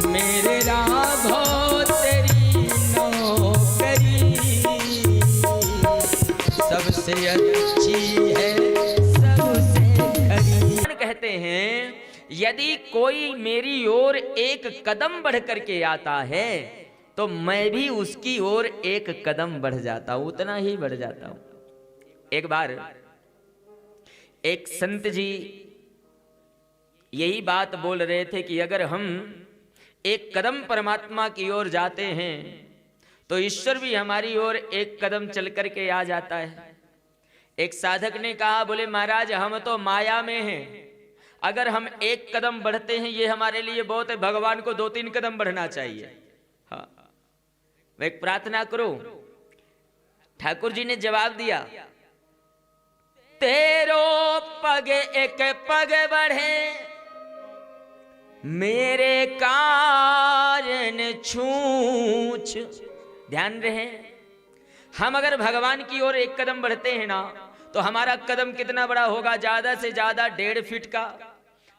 मेरे राघव तेरी नौकरी सबसे अच्छी है, सबसे खरी। कहते हैं यदि कोई मेरी ओर एक कदम बढ़ करके आता है तो मैं भी उसकी ओर एक कदम बढ़ जाता हूं, उतना ही बढ़ जाता हूं। एक बार एक संत जी यही बात बोल रहे थे कि अगर हम एक कदम परमात्मा की ओर जाते हैं तो ईश्वर भी हमारी ओर एक कदम चल करके आ जाता है। एक साधक ने कहा, बोले महाराज हम तो माया में हैं, अगर हम एक कदम बढ़ते हैं ये हमारे लिए बहुत है, भगवान को 2-3 कदम बढ़ना चाहिए। हाँ, एक प्रार्थना करो। ठाकुर जी ने जवाब दिया, तेरो पग एक पग बढ़े मेरे कारण छूछ। ध्यान रहे, हम अगर भगवान की ओर एक कदम बढ़ते हैं ना तो हमारा कदम कितना बड़ा होगा, ज्यादा से ज्यादा 1.5 फीट का।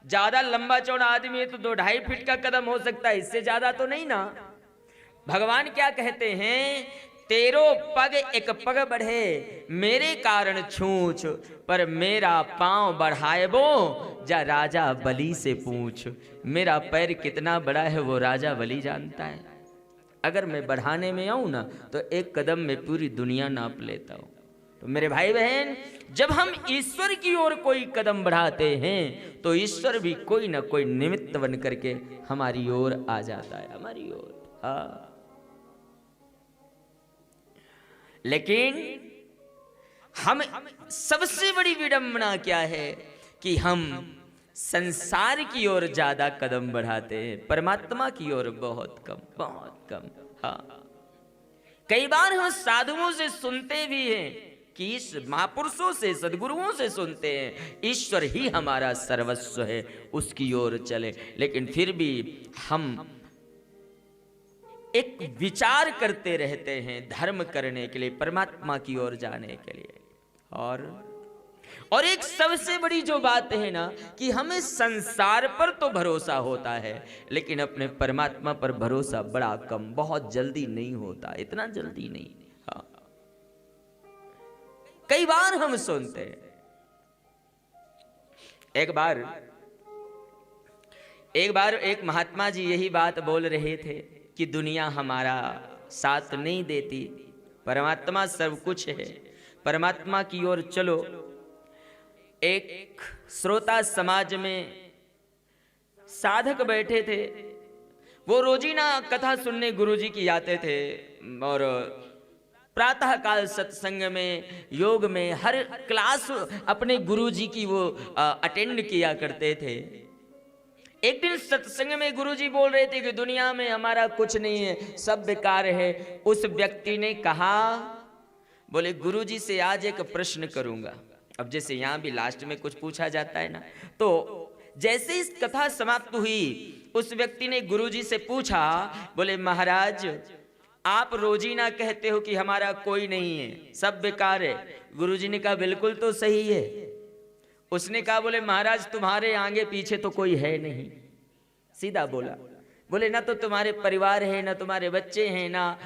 ज्यादा लंबा चौड़ा आदमी है तो 2-2.5 फीट का कदम हो सकता है, इससे ज्यादा तो नहीं ना। भगवान क्या कहते हैं, तेरो पग एक पग बढ़े मेरे कारण छूछ, पर मेरा पांव बढ़ाए वो जा राजा बलि से पूछ। मेरा पैर कितना बड़ा है वो राजा बलि जानता है। अगर मैं बढ़ाने में आऊं ना तो एक कदम में पूरी दुनिया नाप लेता हूं। तो मेरे भाई बहन, जब हम ईश्वर की ओर कोई कदम बढ़ाते हैं तो ईश्वर भी कोई ना कोई निमित्त बन करके हमारी ओर आ जाता है, हमारी ओर। हाँ, लेकिन हम सबसे बड़ी विडंबना क्या है कि हम संसार की ओर ज्यादा कदम बढ़ाते हैं, परमात्मा की ओर बहुत कम, बहुत कम। हाँ, कई बार हम साधुओं से सुनते भी हैं कि इस महापुरुषों से, सदगुरुओं से सुनते हैं ईश्वर ही हमारा सर्वस्व है, उसकी ओर चले, लेकिन फिर भी हम एक विचार करते रहते हैं धर्म करने के लिए, परमात्मा की ओर जाने के लिए। और एक सबसे बड़ी जो बात है ना कि हमें संसार पर तो भरोसा होता है लेकिन अपने परमात्मा पर भरोसा बड़ा कम, बहुत जल्दी नहीं होता, इतना जल्दी नहीं। हाँ, कई बार हम सुनते हैं। एक बार एक महात्मा जी यही बात बोल रहे थे कि दुनिया हमारा साथ नहीं देती, परमात्मा सब कुछ है, परमात्मा की ओर चलो। एक श्रोता समाज में साधक बैठे थे, वो रोजीना कथा सुनने गुरुजी की आते थे और प्रातः काल सत्संग में, योग में हर क्लास अपने गुरुजी की वो अटेंड किया करते थे। एक दिन सत्संग में गुरुजी बोल रहे थे कि दुनिया में हमारा कुछ नहीं है, सब बेकार है। उस व्यक्ति ने कहा, बोले गुरुजी से आज एक प्रश्न करूंगा। अब जैसे यहाँ भी लास्ट में कुछ पूछा जाता है ना, तो जैसे इस कथा समाप्त हुई उस व्यक्ति ने गुरुजी से पूछा, बोले महाराज आप रोजीना कहते हो कि हमारा कोई नहीं है, सब बेकार है। गुरुजी ने कहा बिल्कुल तो सही है। उसने कहा, बोले महाराज तुम्हारे आगे पीछे तो कोई है नहीं। सीधा बोला, बोले ना तो तुम्हारे परिवार है, ना तुम्हारे बच्चे हैं, ना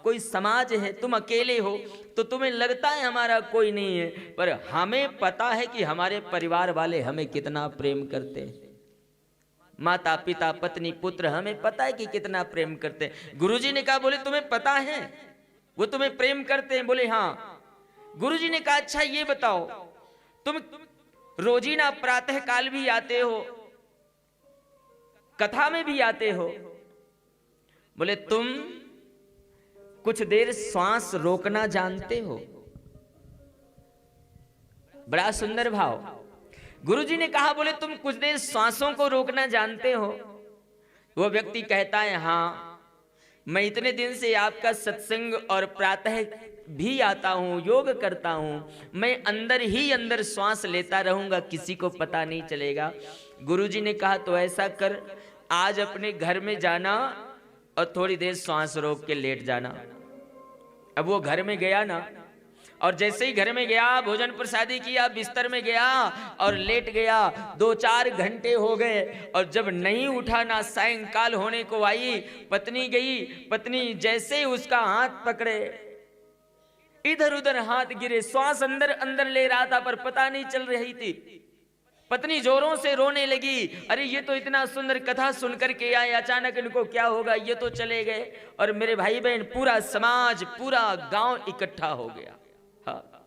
कोई समाज है, तुम अकेले हो तो तुम्हें लगता है हमारा कोई नहीं है, पर हमें पता है कि हमारे परिवार वाले हमें कितना प्रेम करते हैं। माता पिता पत्नी पुत्र हमें पता है कि कितना प्रेम करते हैं। गुरुजी ने कहा, बोले तुम्हें पता है वो तुम्हें प्रेम करते हैं? बोले हाँ। गुरुजी ने कहा, अच्छा ये बताओ तुम रोजीना प्रातः काल भी आते हो, कथा में भी आते हो, बोले तुम कुछ देर श्वास रोकना जानते हो? बड़ा सुंदर भाव। गुरुजी ने कहा, बोले तुम कुछ देर श्वासों को रोकना जानते हो? वो व्यक्ति कहता है हाँ, मैं इतने दिन से आपका सत्संग और प्रातः भी आता हूँ, योग करता हूँ, मैं अंदर ही अंदर श्वास लेता रहूंगा, किसी को पता नहीं चलेगा। गुरुजी ने कहा तो ऐसा कर, आज अपने घर में जाना और थोड़ी देर श्वास रोक के लेट जाना। अब वो घर में गया ना, और जैसे ही घर में गया, भोजन प्रसादी किया, बिस्तर में गया और लेट गया। 2-4 घंटे हो गए और जब नहीं उठा ना, सायंकाल होने को आई, पत्नी गई। पत्नी जैसे ही उसका हाथ पकड़े, इधर उधर हाथ गिरे, श्वास अंदर अंदर ले रहा था पर पता नहीं चल रही थी। पत्नी जोरों से रोने लगी, अरे ये तो इतना सुंदर कथा सुनकर के आए, अचानक इनको क्या होगा, ये तो चले गए। और मेरे भाई बहन, पूरा समाज, पूरा गांव इकट्ठा हो गया। हाँ।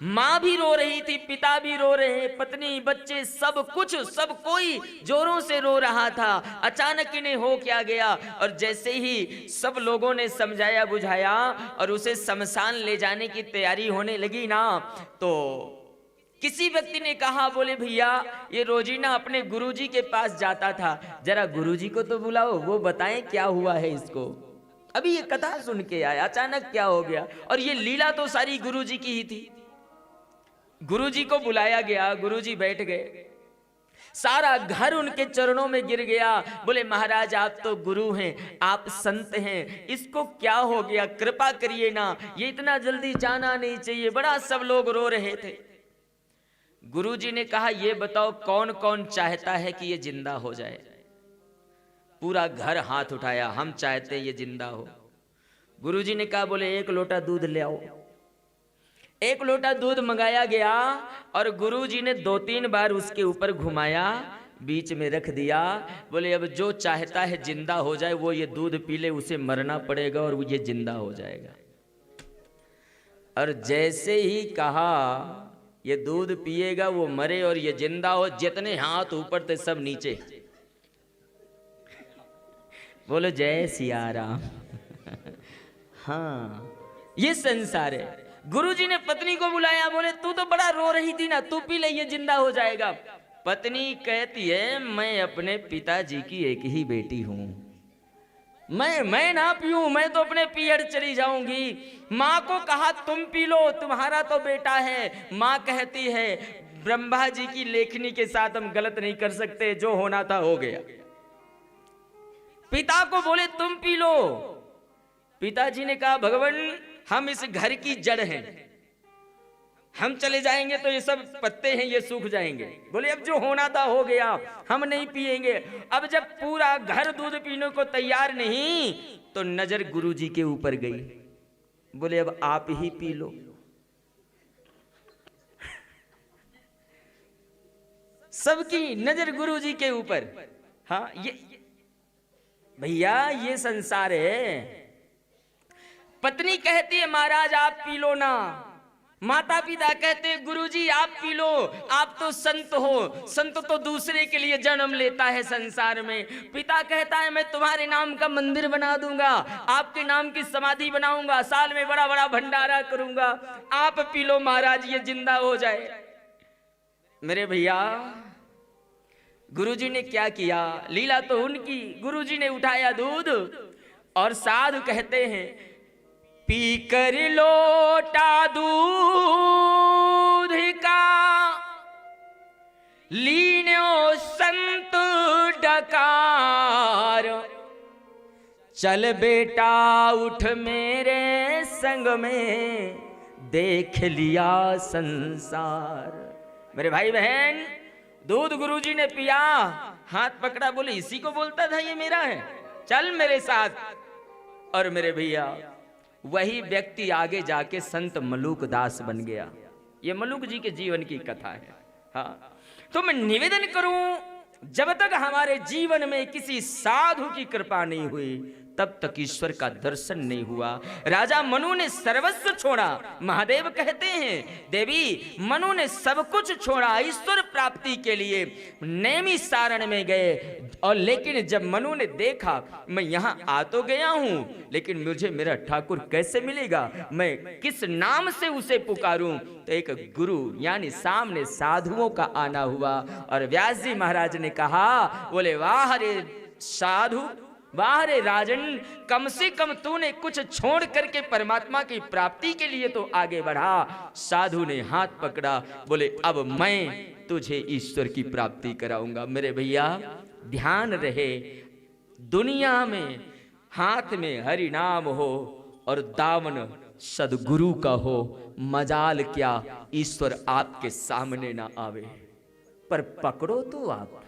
मां भी रो रही थी, पिता भी रो रहे, पत्नी, बच्चे, सब कुछ, सब कोई जोरों से रो रहा था। अचानक इन्हें हो क्या गया। और जैसे ही सब लोगों ने समझाया बुझाया और उसे शमशान ले जाने की तैयारी होने लगी ना, तो किसी व्यक्ति ने कहा, बोले भैया ये रोजीना अपने गुरुजी के पास जाता था, जरा गुरुजी को तो बुलाओ, वो बताएं क्या हुआ है इसको। अभी ये कथा सुन के आया, अचानक क्या हो गया। और ये लीला तो सारी गुरुजी की ही थी। गुरुजी को बुलाया गया, गुरुजी बैठ गए, सारा घर उनके चरणों में गिर गया। बोले महाराज आप तो गुरु हैं, आप संत हैं, इसको क्या हो गया, कृपा करिए ना, ये इतना जल्दी जाना नहीं चाहिए। बड़ा सब लोग रो रहे थे। गुरुजी ने कहा, ये बताओ कौन कौन चाहता है कि ये जिंदा हो जाए। पूरा घर हाथ उठाया, हम चाहते ये जिंदा हो। गुरुजी ने कहा, बोले 1 लोटा दूध ले आओ। 1 लोटा दूध मंगाया गया और गुरुजी ने 2-3 बार उसके ऊपर घुमाया, बीच में रख दिया। बोले अब जो चाहता है जिंदा हो जाए वो ये दूध पी ले, उसे मरना पड़ेगा और वो ये जिंदा हो जाएगा। और जैसे ही कहा ये दूध पिएगा वो मरे और ये जिंदा हो, जितने हाथ ऊपर थे सब नीचे। बोलो जय सिया राम। हाँ, ये संसार है। गुरुजी ने पत्नी को बुलाया, बोले तू तो बड़ा रो रही थी ना, तू पी ले, ये जिंदा हो जाएगा। पत्नी कहती है, मैं अपने पिताजी की एक ही बेटी हूं, मैं ना पीऊं, मैं तो अपने पीहड़ चली जाऊंगी। माँ को कहा तुम पी लो, तुम्हारा तो बेटा है। माँ कहती है ब्रह्मा जी की लेखनी के साथ हम गलत नहीं कर सकते, जो होना था हो गया। पिता को बोले तुम पी लो। पिताजी ने कहा भगवान हम इस घर की जड़ हैं, हम चले जाएंगे तो ये सब पत्ते हैं ये सूख जाएंगे। बोले अब जो होना था हो गया, हम नहीं पिएंगे। अब जब पूरा घर दूध पीने को तैयार नहीं तो नजर गुरुजी के ऊपर गई। बोले अब आप ही पी लो। सबकी नजर गुरुजी के ऊपर। हाँ, ये भैया ये संसार है। पत्नी कहती है महाराज आप पी लो ना। माता पिता कहते हैं गुरुजी आप पी लो, आप तो संत हो, संत तो दूसरे के लिए जन्म लेता है संसार में। पिता कहता है मैं तुम्हारे नाम का मंदिर बना दूंगा, आपके नाम की समाधि बनाऊंगा, साल में बड़ा बड़ा भंडारा करूंगा, आप पी लो महाराज ये जिंदा हो जाए। मेरे भैया गुरुजी ने क्या किया, लीला तो उनकी। गुरुजी ने उठाया दूध और साधु कहते हैं पी कर लोटा दूध का लीनो संत डकार, चल बेटा उठ मेरे संग में देख लिया संसार। मेरे भाई बहन दूध गुरुजी ने पिया, हाथ पकड़ा, बोले इसी को बोलता था ये मेरा है, चल मेरे साथ। और मेरे भैया वही व्यक्ति आगे जाके संत मलूक दास बन गया। ये मलूक जी के जीवन की कथा है। हाँ, तो मैं निवेदन करूं जब तक हमारे जीवन में किसी साधु की कृपा नहीं हुई तब तक ईश्वर का दर्शन नहीं हुआ। राजा मनु ने सर्वस्व छोड़ा। महादेव कहते हैं देवी मनु ने सब कुछ छोड़ा ईश्वर प्राप्ति के लिए, नेमी सारण में गए। और लेकिन जब मनु ने देखा मैं यहाँ आ तो गया हूँ लेकिन मुझे मेरा ठाकुर कैसे मिलेगा, मैं किस नाम से उसे पुकारूं, तो एक गुरु यानी सामने साधुओं का आना हुआ। और व्यास जी महाराज ने कहा, बोले वाह रे साधु, वाह रे राजन, कम से कम तूने कुछ छोड़ करके परमात्मा की प्राप्ति के लिए तो आगे बढ़ा। साधु ने हाथ पकड़ा, बोले अब मैं तुझे ईश्वर की प्राप्ति कराऊंगा। मेरे भैया ध्यान रहे, दुनिया में हाथ में हरि नाम हो और दामन सदगुरु का हो, मजाल क्या ईश्वर आपके सामने ना आवे, पर पकड़ो तो आप